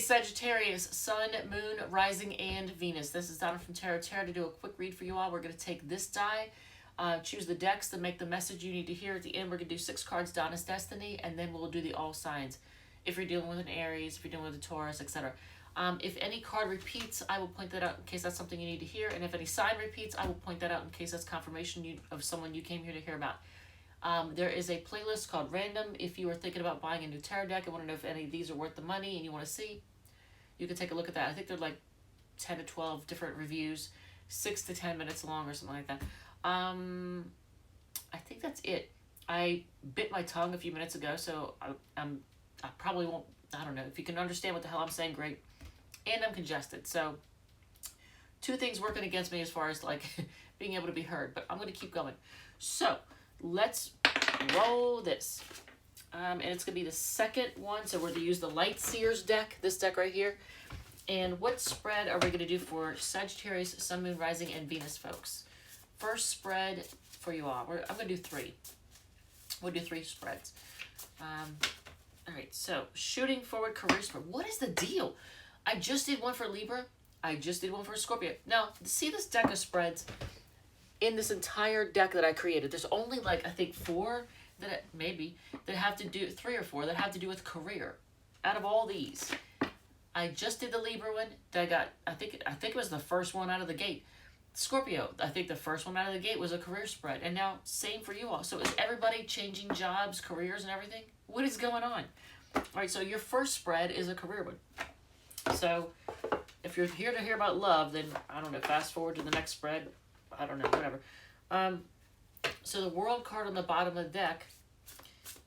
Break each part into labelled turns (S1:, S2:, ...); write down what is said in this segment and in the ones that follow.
S1: Sagittarius, Sun, Moon, Rising, and Venus. This is Donna from Tarot Tarot to do a quick read for you all. We're going to take this die, choose the decks to make the message you need to hear. At the end, we're going to do 6 cards, Donna's Destiny, and then we'll do the all signs. If you're dealing with an Aries, if you're dealing with a Taurus, etc. If any card repeats, I will point that out in case that's something you need to hear. And if any sign repeats, I will point that out in case that's confirmation of someone you came here to hear about. There is a playlist called Random. If you are thinking about buying a new tarot deck and want to know if any of these are worth the money and you want to see, you can take a look at that. I think they're like 10 to 12 different reviews, 6 to 10 minutes long or something like that. I think that's it. I bit my tongue a few minutes ago, so I probably won't, I don't know. If you can understand what the hell I'm saying, great. And I'm congested, so 2 things working against me as far as like being able to be heard, but I'm going to keep going. So let's roll this. And it's going to be the second one, so we're going to use the Light Seers deck, this deck right here. And what spread are we going to do for Sagittarius, Sun, Moon, Rising, and Venus, folks? First spread for you all. I'm going to do 3. We'll do 3 spreads. All right, so shooting forward career spread. What is the deal? I just did one for Libra. I just did one for Scorpio. Now, see this deck of spreads in this entire deck that I created. There's only like, I think 4 that that have to do, 3 or 4 that have to do with career. Out of all these, I just did the Libra one. That I got, I think it was the first one out of the gate. Scorpio, I think the first one out of the gate was a career spread. And now, same for you all. So is everybody changing jobs, careers, and everything? What is going on? All right, so your first spread is a career one. So if you're here to hear about love, then, I don't know, fast forward to the next spread. I don't know, whatever. So the World card on the bottom of the deck,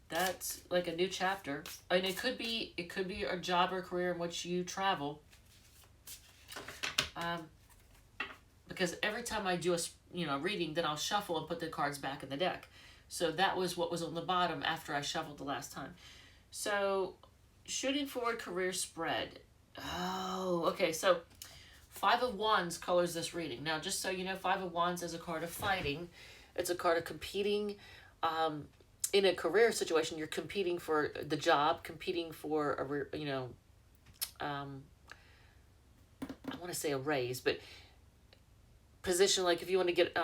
S1: that's like a new chapter. I mean, it could be a job or career in which you travel. Because every time I do a reading, then I'll shuffle and put the cards back in the deck. So that was what was on the bottom after I shuffled the last time. So shooting forward career spread. Oh, okay. So 5 of Wands colors this reading. Now, just so you know, 5 of Wands is a card of fighting. It's a card of competing. In a career situation, you're competing for the job, competing for I want to say a raise, but position, like if you want to get,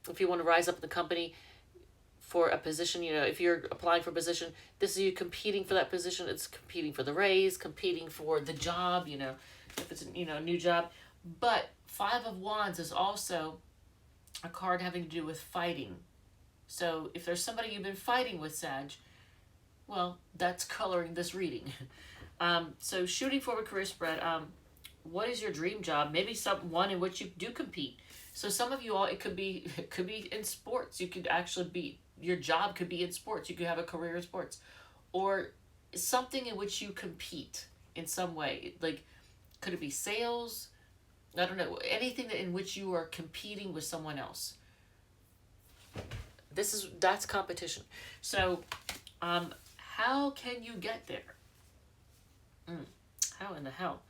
S1: if you want to rise up in the company for a position, if you're applying for a position, this is you competing for that position. It's competing for the raise, competing for the job, if it's, a new job. But 5 of Wands is also a card having to do with fighting. So if there's somebody you've been fighting with, Sag, well, that's coloring this reading. So shooting forward career spread, what is your dream job? Maybe one in which you do compete. So some of you all, it could be in sports. You could actually your job could be in sports. You could have a career in sports. Or something in which you compete in some way. Like, could it be sales? I don't know. Anything in which you are competing with someone else. That's competition. So, how can you get there? How in the hell?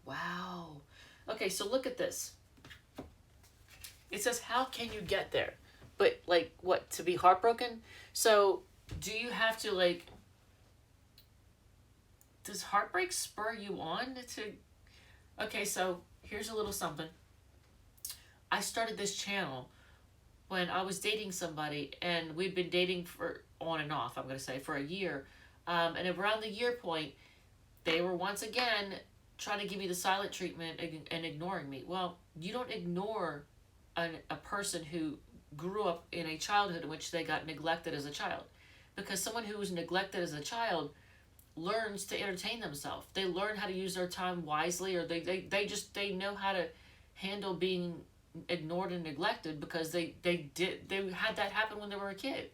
S1: Wow. Okay, so look at this. It says, how can you get there? But, like, what, to be heartbroken? So, do you have to, like, does heartbreak spur you on to... Okay, so, here's a little something. I started this channel when I was dating somebody, and we'd been dating for on and off, I'm going to say, for a year. And around the year point, they were once again trying to give me the silent treatment and ignoring me. Well, you don't ignore a person who grew up in a childhood in which they got neglected as a child. Because someone who was neglected as a child learns to entertain themselves. They learn how to use their time wisely, or they know how to handle being ignored and neglected because they had that happen when they were a kid.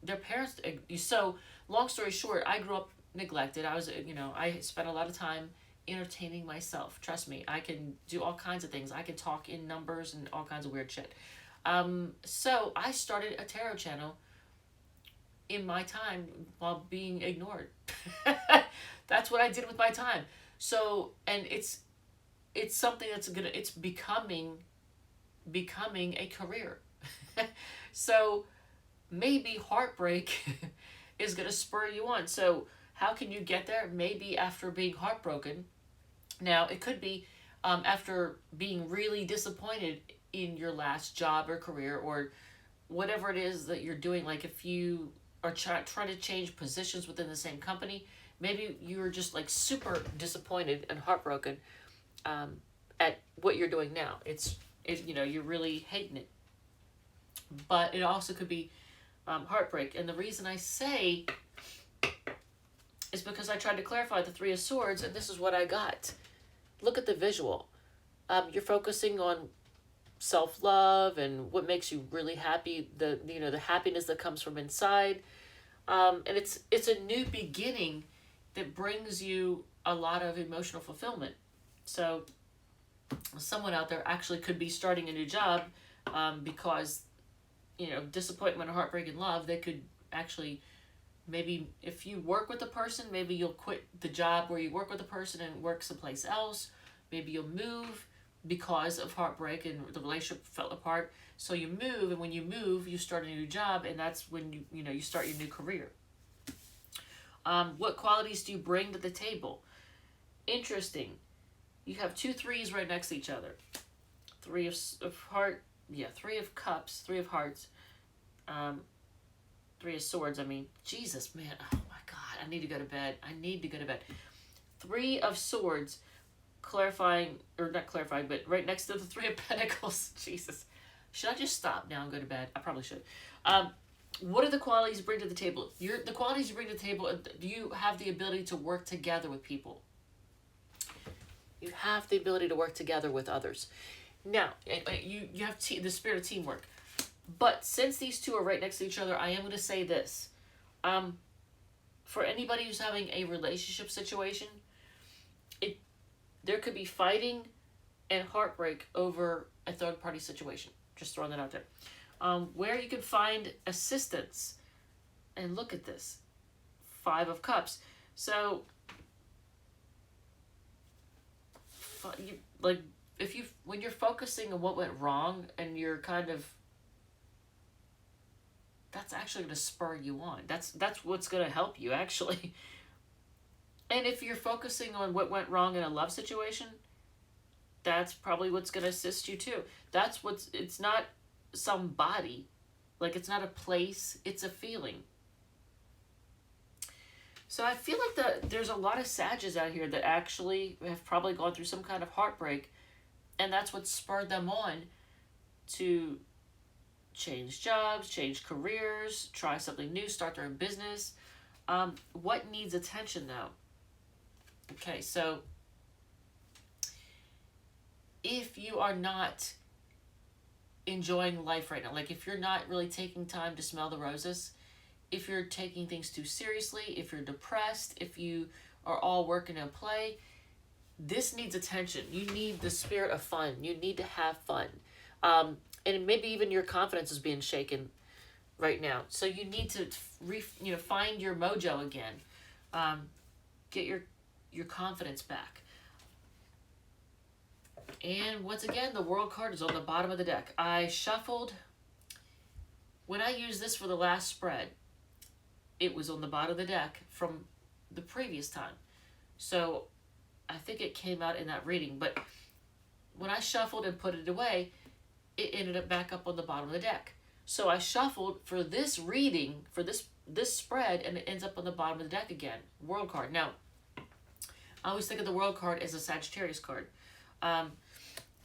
S1: Their parents, so long story short, I grew up neglected. I was, I spent a lot of time entertaining myself. Trust me, I can do all kinds of things. I can talk in numbers and all kinds of weird shit. So I started a tarot channel in my time while being ignored. That's what I did with my time. So, and it's something that's it's becoming a career. So maybe heartbreak is going to spur you on. So how can you get there? Maybe after being heartbroken. Now, it could be after being really disappointed in your last job or career, or whatever it is that you're doing. Like if you are trying to change positions within the same company, maybe you're just like super disappointed and heartbroken at what you're doing now. You're really hating it. But it also could be heartbreak. And the reason I say is because I tried to clarify the Three of Swords, and this is what I got. Look at the visual. You're focusing on self-love and what makes you really happy, the happiness that comes from inside. And it's a new beginning that brings you a lot of emotional fulfillment. So someone out there actually could be starting a new job because, disappointment, heartbreak, and love, they could actually, maybe if you work with a person, maybe you'll quit the job where you work with a person and work someplace else. Maybe you'll move because of heartbreak and the relationship fell apart. So you move, and when you move, you start a new job, and that's when you start your new career. What qualities do you bring to the table? Interesting. You have 2 threes right next to each other. Three of cups, 3 of hearts, 3 of swords. I mean, Jesus, man. Oh my God. I need to go to bed. 3 of swords, clarifying, or not clarifying, but right next to the 3 of pentacles. Jesus. Should I just stop now and go to bed? I probably should. What are the qualities you bring to the table? The qualities you bring to the table, do you have the ability to work together with people? You have the ability to work together with others. Now, you have the spirit of teamwork. But since these two are right next to each other, I am going to say this. For anybody who's having a relationship situation, there could be fighting and heartbreak over a third-party situation. Just throwing that out there. Where you can find assistance. And look at this. 5 of Cups. So, when you're focusing on what went wrong and you're kind of, that's actually going to spur you on. That's what's going to help you, actually. And if you're focusing on what went wrong in a love situation, that's probably what's going to assist you too. It's not somebody, like it's not a place, it's a feeling. So I feel like there's a lot of Sages out here that actually have probably gone through some kind of heartbreak, and that's what spurred them on to change jobs, change careers, try something new, start their own business. What needs attention though? Okay, so if you are not enjoying life right now, like if you're not really taking time to smell the roses, if you're taking things too seriously, if you're depressed, if you are all work and play, this needs attention. You need the spirit of fun. You need to have fun. And maybe even your confidence is being shaken right now. So you need to find your mojo again. Get your confidence back. And once again, the World card is on the bottom of the deck. I shuffled. When I used this for the last spread, it was on the bottom of the deck from the previous time. So I think it came out in that reading. But when I shuffled and put it away, it ended up back up on the bottom of the deck. So I shuffled for this reading, for this spread, and it ends up on the bottom of the deck again. World card. Now, I always think of the World card as a Sagittarius card.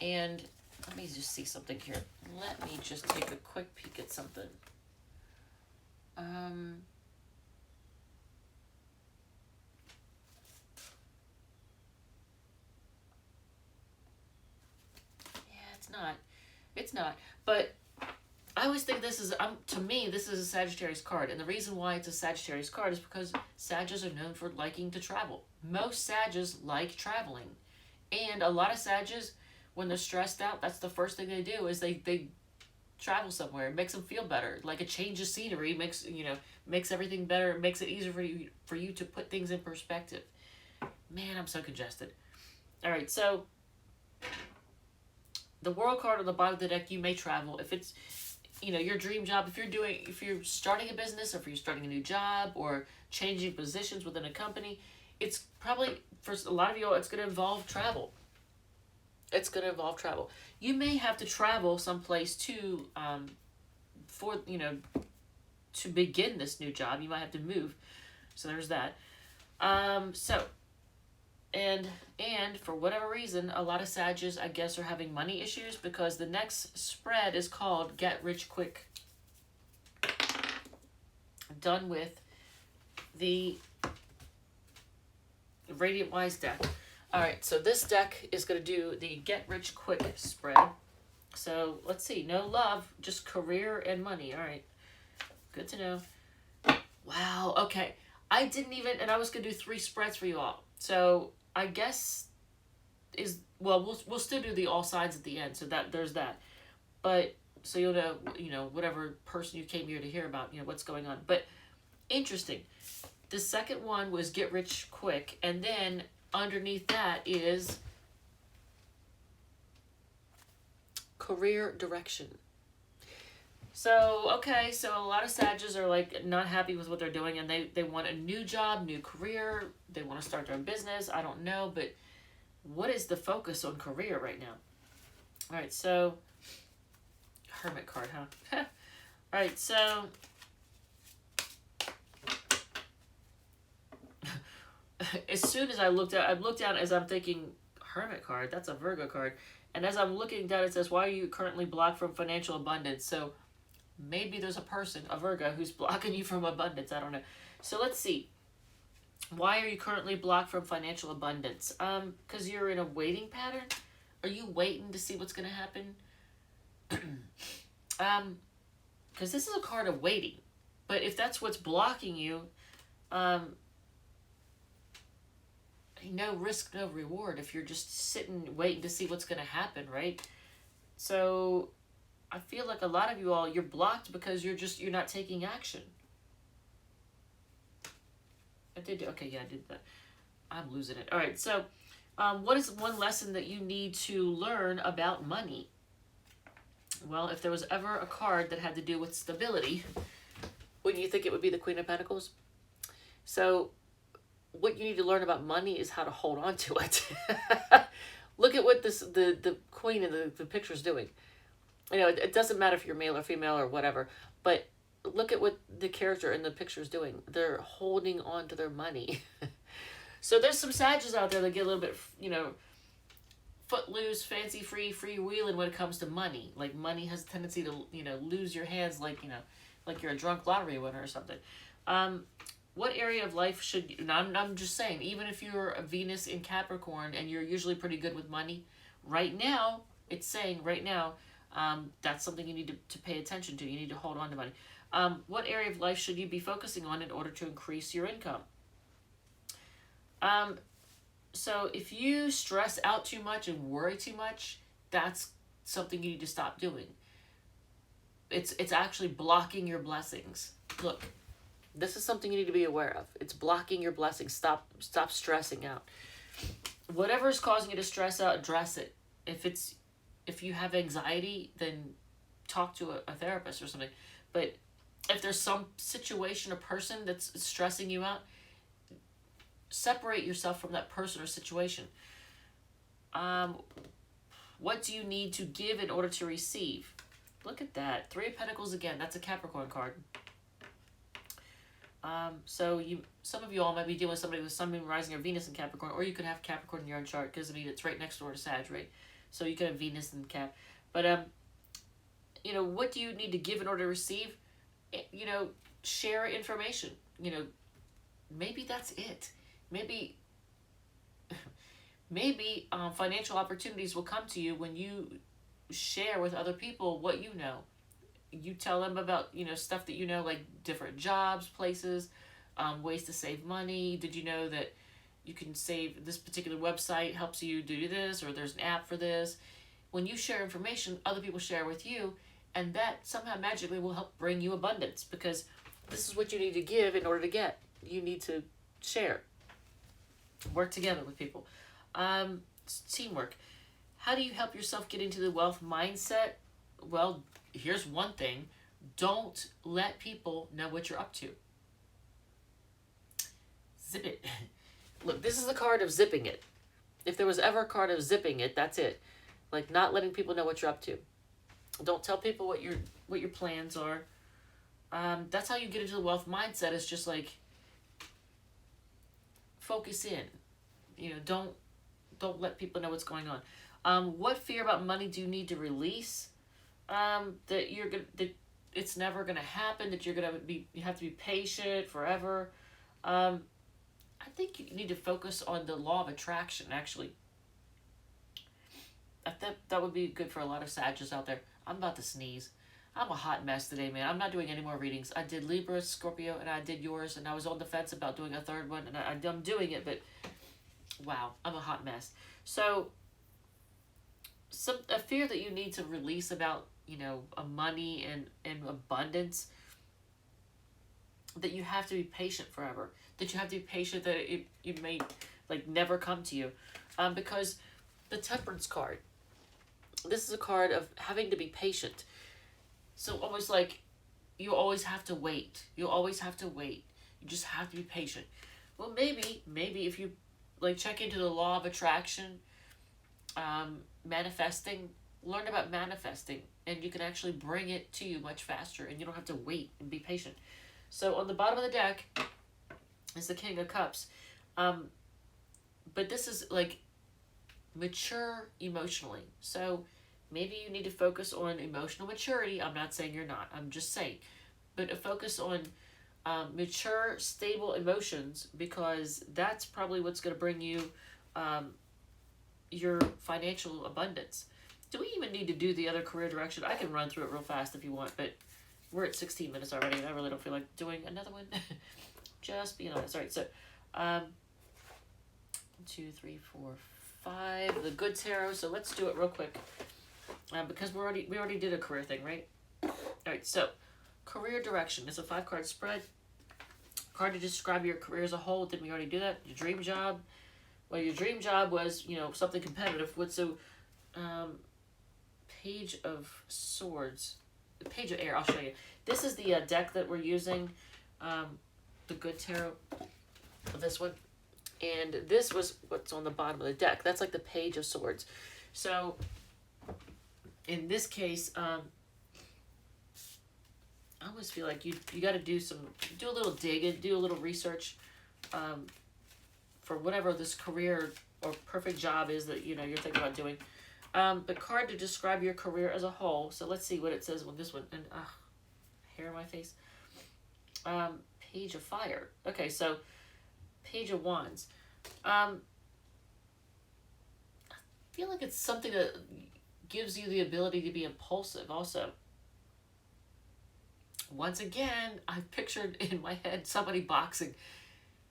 S1: And let me just see something here. Let me just take a quick peek at something. Yeah, it's not. But I always think this is, to me, this is a Sagittarius card. And the reason why it's a Sagittarius card is because Sages are known for liking to travel. Most Sages like traveling. And a lot of Sages, when they're stressed out, that's the first thing they do is they travel somewhere. It makes them feel better. Like a change of scenery makes everything better. It makes it easier for you to put things in perspective. Man, I'm so congested. All right, so the World card on the bottom of the deck, you may travel. If it's you know, your dream job, if you're starting a business, or if you're starting a new job, or changing positions within a company, it's probably, for a lot of you, it's going to involve travel. It's going to involve travel. You may have to travel someplace to, for, you know, to begin this new job. You might have to move. So there's that. And for whatever reason, a lot of Sages, I guess, are having money issues, because the next spread is called Get Rich Quick. Done with the Radiant Wise deck. Alright, so this deck is going to do the Get Rich Quick spread. So, let's see. No love, just career and money. Alright. Good to know. Wow, okay. I didn't even, and I was going to do 3 spreads for you all. So, I guess we'll still do the all sides at the end, so that there's that. But, so you'll know, you know, whatever person you came here to hear about, you know, what's going on. But, interesting. The second one was Get Rich Quick, and then underneath that is career direction. So, okay, so a lot of Sages are like not happy with what they're doing, and they want a new job, new career, they want to start their own business, I don't know, but what is the focus on career right now? Alright, so, Hermit card, huh? Alright, so, as soon as I looked down as I'm thinking, Hermit card, that's a Virgo card, and as I'm looking down it says, why are you currently blocked from financial abundance? So, maybe there's a person, a Virgo, who's blocking you from abundance. I don't know. So let's see. Why are you currently blocked from financial abundance? Because you're in a waiting pattern? Are you waiting to see what's going to happen? Because this is a card of waiting. But if that's what's blocking you, no risk, no reward. If you're just sitting, waiting to see what's going to happen, right? So I feel like a lot of you all, you're blocked because you're not taking action. Okay, yeah, I did that. I'm losing it. All right, so what is one lesson that you need to learn about money? Well, if there was ever a card that had to do with stability, wouldn't you think it would be the Queen of Pentacles? So what you need to learn about money is how to hold on to it. Look at what the Queen in the picture is doing. You know, it doesn't matter if you're male or female or whatever, but look at what the character in the picture is doing. They're holding on to their money. So there's some Sages out there that get a little bit, you know, footloose, fancy free, freewheeling when it comes to money. Like money has a tendency to, you know, lose your hands like, you know, like you're a drunk lottery winner or something. What area of life should you, and I'm just saying, even if you're a Venus in Capricorn and you're usually pretty good with money, right now, it's saying right now, that's something you need to pay attention to. You need to hold on to money. What area of life should you be focusing on in order to increase your income? So if you stress out too much and worry too much, that's something you need to stop doing. It's actually blocking your blessings. Look, this is something you need to be aware of. It's blocking your blessings. Stop stressing out. Whatever is causing you to stress out, address it. If you have anxiety, then talk to a therapist or something. But if there's some situation or person that's stressing you out, separate yourself from that person or situation. What do you need to give in order to receive? Look at that. 3 of Pentacles again. That's a Capricorn card. So some of you all might be dealing with somebody with Sun, Moon, Rising, or Venus in Capricorn, or you could have Capricorn in your own chart, because I mean it's right next door to Sag, right? So you could have Venus in Cap. But you know, what do you need to give in order to receive? You know, share information. You know, maybe that's it. Maybe financial opportunities will come to you when you share with other people what you know. You tell them about, you know, stuff that you know, like different jobs, places, ways to save money. Did you know that you can save, this particular website helps you do this, or there's an app for this? When you share information, other people share with you, and that somehow magically will help bring you abundance, because this is what you need to give in order to get. You need to share. Work together with people. Teamwork. How do you help yourself get into the wealth mindset? Well, here's one thing. Don't let people know what you're up to. Zip it. Look, this is the card of zipping it. If there was ever a card of zipping it, that's it. Like, not letting people know what you're up to. Don't tell people what your plans are. That's how you get into the wealth mindset. Is just like, focus in. You know, don't let people know what's going on. What fear about money do you need to release? That it's never gonna happen. That you have to be patient forever. I think you need to focus on the law of attraction. Actually, that would be good for a lot of Sagittarius out there. I'm about to sneeze. I'm a hot mess today, man. I'm not doing any more readings. I did Libra, Scorpio, and I did yours, and I was on the fence about doing a third one, and I'm doing it, but wow, I'm a hot mess. So, a fear that you need to release about, you know, money and abundance, that you have to be patient forever, that you have to be patient that it may, like, never come to you, because the Temperance card, this is a card of having to be patient. So almost like you always have to wait. You always have to wait. You just have to be patient. Well, maybe if you, like, check into the law of attraction, manifesting, learn about manifesting, and you can actually bring it to you much faster, and you don't have to wait and be patient. So on the bottom of the deck is the King of Cups. But this is like mature emotionally. So maybe you need to focus on emotional maturity. I'm not saying you're not. I'm just saying. But a focus on mature, stable emotions, because that's probably what's going to bring you your financial abundance. Do we even need to do the other career direction? I can run through it real fast if you want, but we're at 16 minutes already, and I really don't feel like doing another one. Just being honest. All right, so 1, 2, 3, 4, 5. The good tarot. So let's do it real quick, because we already did a career thing, right? All right, so career direction. It's a 5-card spread. Card to describe your career as a whole. Didn't we already do that? Your dream job. Well, your dream job was, you know, something competitive. Page of Swords. The Page of Air. I'll show you. This is the deck that we're using. The good tarot. This one. And this was what's on the bottom of the deck. That's like the Page of Swords. So, in this case, I always feel like you got to do a little digging, do a little research, for whatever this career or perfect job is that, you know, you're thinking about doing. The card to describe your career as a whole. So let's see what it says with this one. And hair in my face. Page of Fire. Okay, so Page of Wands. I feel like it's something that gives you the ability to be impulsive also. Once again, I've pictured in my head somebody boxing.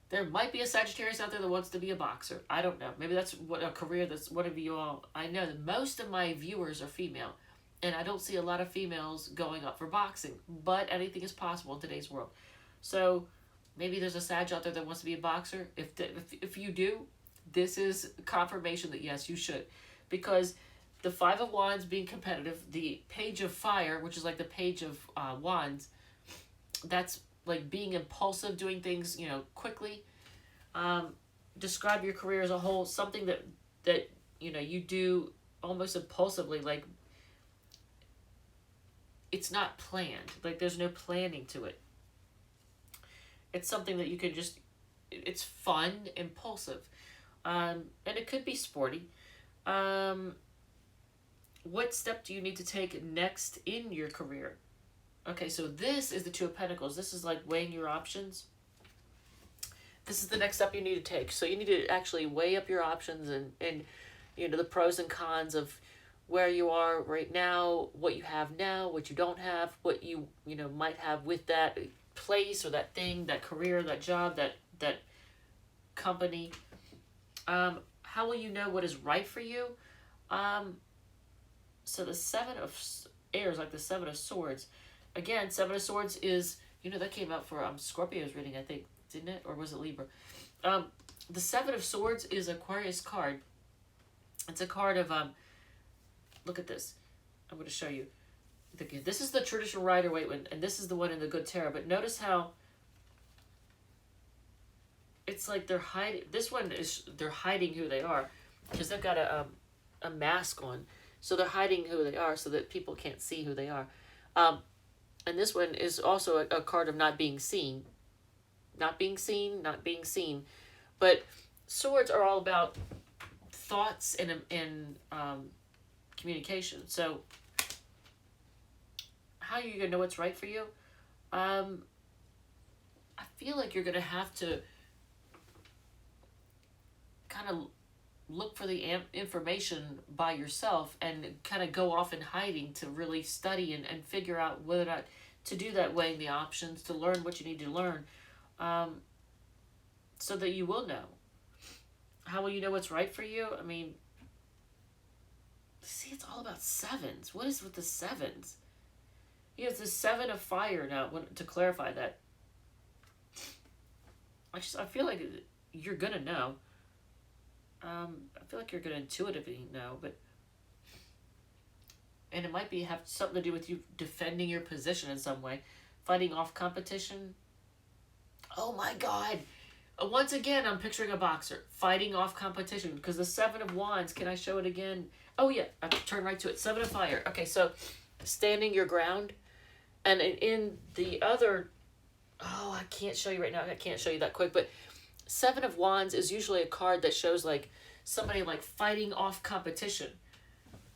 S1: There might be a Sagittarius out there that wants to be a boxer. I don't know. Maybe that's what a career that's one of you all. I know that most of my viewers are female, and I don't see a lot of females going up for boxing, but anything is possible in today's world. So maybe there's a Sag out there that wants to be a boxer. If you do, this is confirmation that yes, you should. Because the 5 of Wands being competitive, the Page of Fire, which is like the Page of Wands, that's like being impulsive, doing things, you know, quickly. Describe your career as a whole, something that you know, you do almost impulsively, like it's not planned, like there's no planning to it. It's something that you can just, it's fun, impulsive, and it could be sporty. What step do you need to take next in your career? Okay, so this is the 2 of Pentacles. This is like weighing your options. This is the next step you need to take. So you need to actually weigh up your options and you know, the pros and cons of where you are right now, what you have now, what you don't have, what you know, might have with that place or that thing, that career, that job, that company. How will you know what is right for you? So the 7 of Air is like the 7 of Swords. Again, 7 of Swords is, you know, that came out for Scorpio's reading, I think, didn't it? Or was it Libra? The 7 of Swords is Aquarius card. It's a card of, look at this. I'm going to show you. This is the traditional Rider-Waite one, and this is the one in the Good Tarot. But notice how it's like they're hiding. This one is they're hiding who they are because they've got a mask on, so they're hiding who they are so that people can't see who they are. And this one is also a card of not being seen, not being seen, not being seen. But swords are all about thoughts and communication. So how are you gonna know what's right for you? I feel like you're gonna have to kind of look for the information by yourself and kind of go off in hiding to really study and figure out whether or not to do that, weighing the options, to learn what you need to learn, so that you will know. How will you know what's right for you? I mean, see, it's all about sevens. What is with the sevens? You have the 7 of fire now, to clarify that. I feel like you're going to know. I feel like you're going to intuitively know, but... And it might have something to do with you defending your position in some way. Fighting off competition. Oh my God. Once again, I'm picturing a boxer. Fighting off competition. Because the 7 of Wands, can I show it again? Oh yeah, I turn right to it. 7 of fire. Okay, so standing your ground. And in the other... Oh, I can't show you right now. I can't show you that quick. But 7 of Wands is usually a card that shows like somebody like fighting off competition.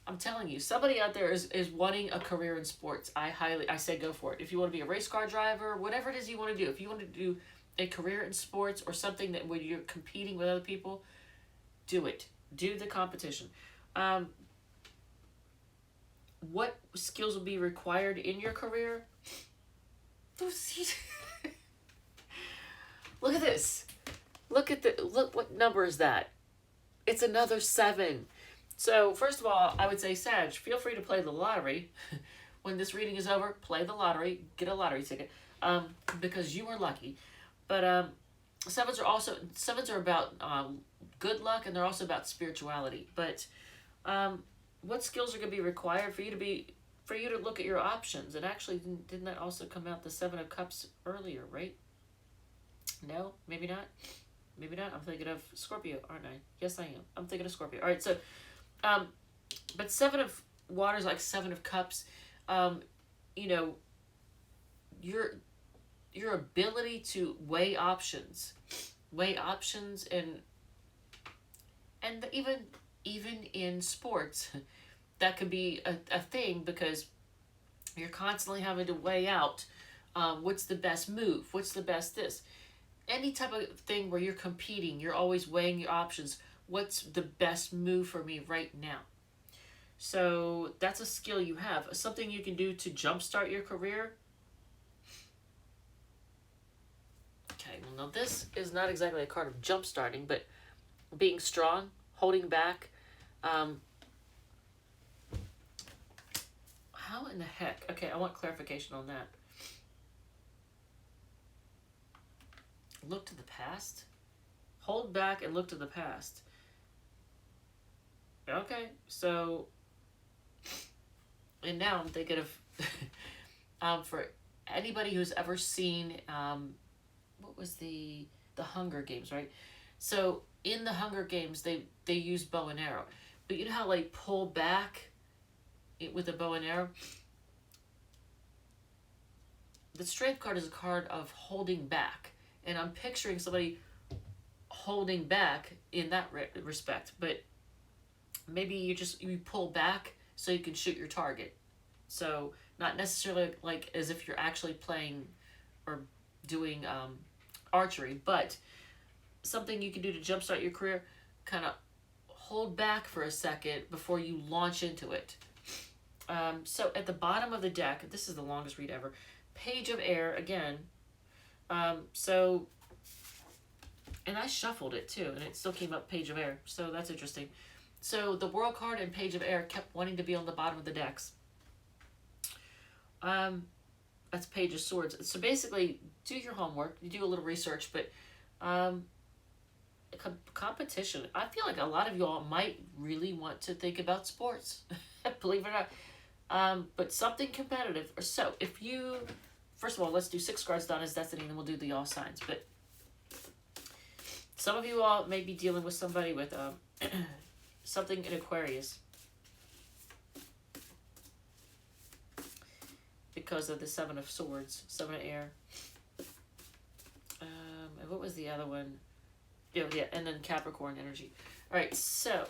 S1: I'm telling you, somebody out there is wanting a career in sports. I say go for it. If you want to be a race car driver, whatever it is you want to do. If you want to do a career in sports or something that where you're competing with other people, do it. Do the competition. What skills will be required in your career? Look at this. Look what number is that? It's another 7. So first of all, I would say, Sag, feel free to play the lottery. When this reading is over, play the lottery, get a lottery ticket, because you are lucky. But sevens are about good luck, and they're also about spirituality. But what skills are going to be required for you to look at your options? And actually, didn't that also come out the 7 of Cups earlier, right? No, maybe not. Maybe not. I'm thinking of Scorpio, aren't I? Yes, I am. I'm thinking of Scorpio. All right, so, but 7 of Waters, like 7 of Cups, you know, your ability to weigh options, and even in sports, that could be a thing because you're constantly having to weigh out what's the best move, what's the best this. Any type of thing where you're competing, you're always weighing your options. What's the best move for me right now? So that's a skill you have. Something you can do to jumpstart your career. Okay, well now this is not exactly a card of jumpstarting, but being strong, holding back. How in the heck? Okay, I want clarification on that. Look to the past? Hold back and look to the past. Okay, so... And now I'm thinking of... for anybody who's ever seen... what was the Hunger Games, right? So, in the Hunger Games, they use bow and arrow. But you know how, like, pull back with a bow and arrow? The Strength card is a card of holding back. And I'm picturing somebody holding back in that respect. But maybe you pull back so you can shoot your target. So not necessarily like as if you're actually playing or doing archery. But something you can do to jumpstart your career, kind of hold back for a second before you launch into it. So at the bottom of the deck, this is the longest read ever. Page of Air, again. So, and I shuffled it too, and it still came up Page of Air, so that's interesting. So the World card and Page of Air kept wanting to be on the bottom of the decks. That's Page of Swords. So basically, do your homework, you do a little research, but competition. I feel like a lot of y'all might really want to think about sports. Believe it or not. But something competitive. Or so, if you, first of all, let's do 6 cards down as Destiny, and then we'll do the all signs. But some of you all may be dealing with somebody with something in Aquarius. Because of the 7 of Swords, 7 of Air. And what was the other one? Yeah, and then Capricorn energy. All right, so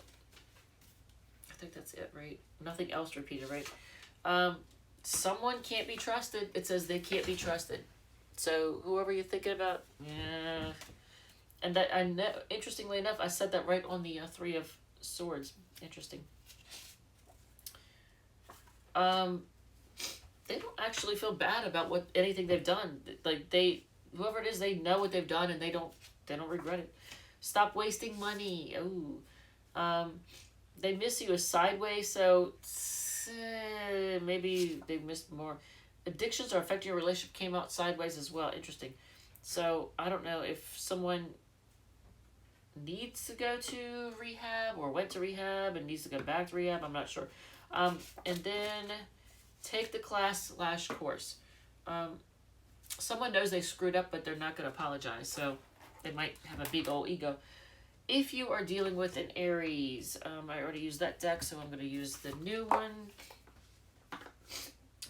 S1: I think that's it, right? Nothing else repeated, right? Someone can't be trusted. It says they can't be trusted. So whoever you're thinking about, yeah. And that I know. Interestingly enough, I said that right on the 3 of Swords. Interesting. They don't actually feel bad about anything they've done. Like whoever it is, they know what they've done and they don't regret it. Stop wasting money. Oh, they miss you as sideways, so maybe they missed more. Addictions are affecting your relationship came out sideways as well. Interesting. So I don't know if someone needs to go to rehab or went to rehab and needs to go back to rehab. I'm not sure. And then take the class/course. Someone knows they screwed up, but they're not going to apologize. So they might have a big old ego. If you are dealing with an Aries, I already used that deck, so I'm going to use the new one.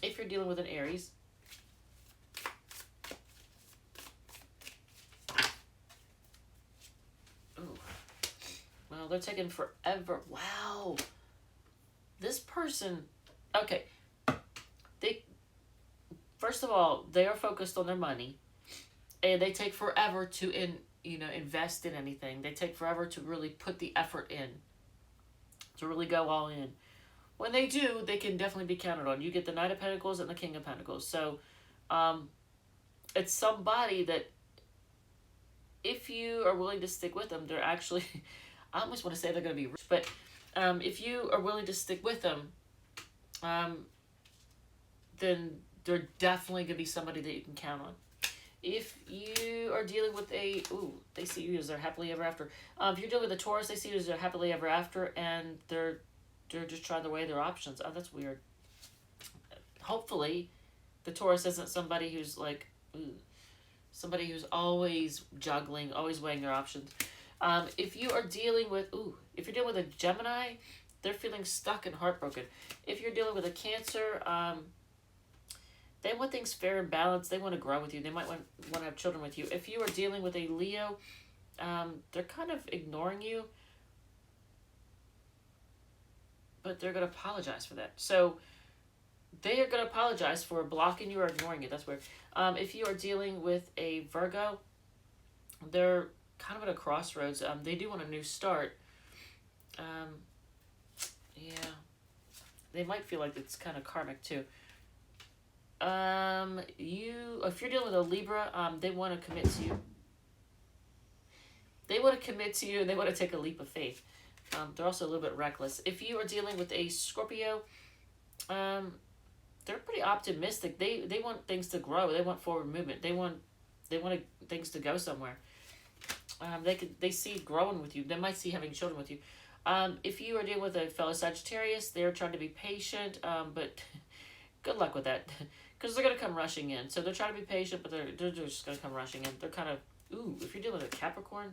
S1: If you're dealing with an Aries, ooh, well, they're taking forever. Wow, this person, okay. First of all, they are focused on their money, and they take forever to invest in anything. They take forever to really put the effort in, to really go all in. When they do, they can definitely be counted on. You get the Knight of Pentacles and the King of Pentacles. So, it's somebody that, if you are willing to stick with them, they're actually, I almost want to say they're going to be rich, but if you are willing to stick with them, then they're definitely going to be somebody that you can count on. If you are dealing with they see you as their happily ever after. If you're dealing with a Taurus, they see you as their happily ever after, and they're just trying to weigh their options. Oh, that's weird. Hopefully, the Taurus isn't somebody who's like, somebody who's always juggling, always weighing their options. If you are dealing with, if you're dealing with a Gemini, they're feeling stuck and heartbroken. If you're dealing with a Cancer, they want things fair and balanced. They want to grow with you. They might want to have children with you. If you are dealing with a Leo, they're kind of ignoring you, but they're going to apologize for that. So they are going to apologize for blocking you or ignoring you. That's weird. If you are dealing with a Virgo, they're kind of at a crossroads. They do want a new start. Yeah. They might feel like it's kind of karmic too. If you're dealing with a Libra, they want to commit to you. They want to commit to you, and they want to take a leap of faith. They're also a little bit reckless. If you are dealing with a Scorpio, they're pretty optimistic. They want things to grow. They want forward movement. They want things to go somewhere. They see growing with you. They might see having children with you. If you are dealing with a fellow Sagittarius, they're trying to be patient, but good luck with that. Because they're going to come rushing in. So they're trying to be patient, but they're just going to come rushing in. They're kind of, if you're dealing with a Capricorn,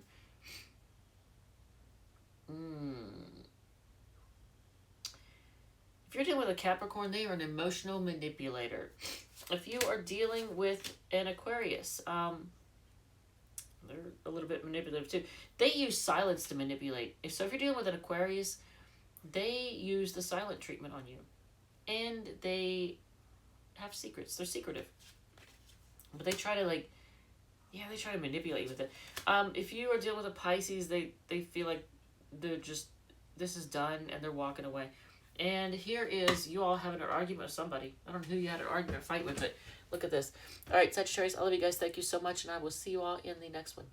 S1: if you're dealing with a Capricorn, they are an emotional manipulator. If you are dealing with an Aquarius, they're a little bit manipulative too. They use silence to manipulate. So if you're dealing with an Aquarius, they use the silent treatment on you. And they have secrets. They're secretive. But they try to they try to manipulate you with it. If you are dealing with a Pisces, they feel like they're just, this is done, and they're walking away. And here is you all having an argument with somebody. I don't know who you had an argument or fight with, but look at this. All right, Sagittarius, I love you guys. Thank you so much, and I will see you all in the next one.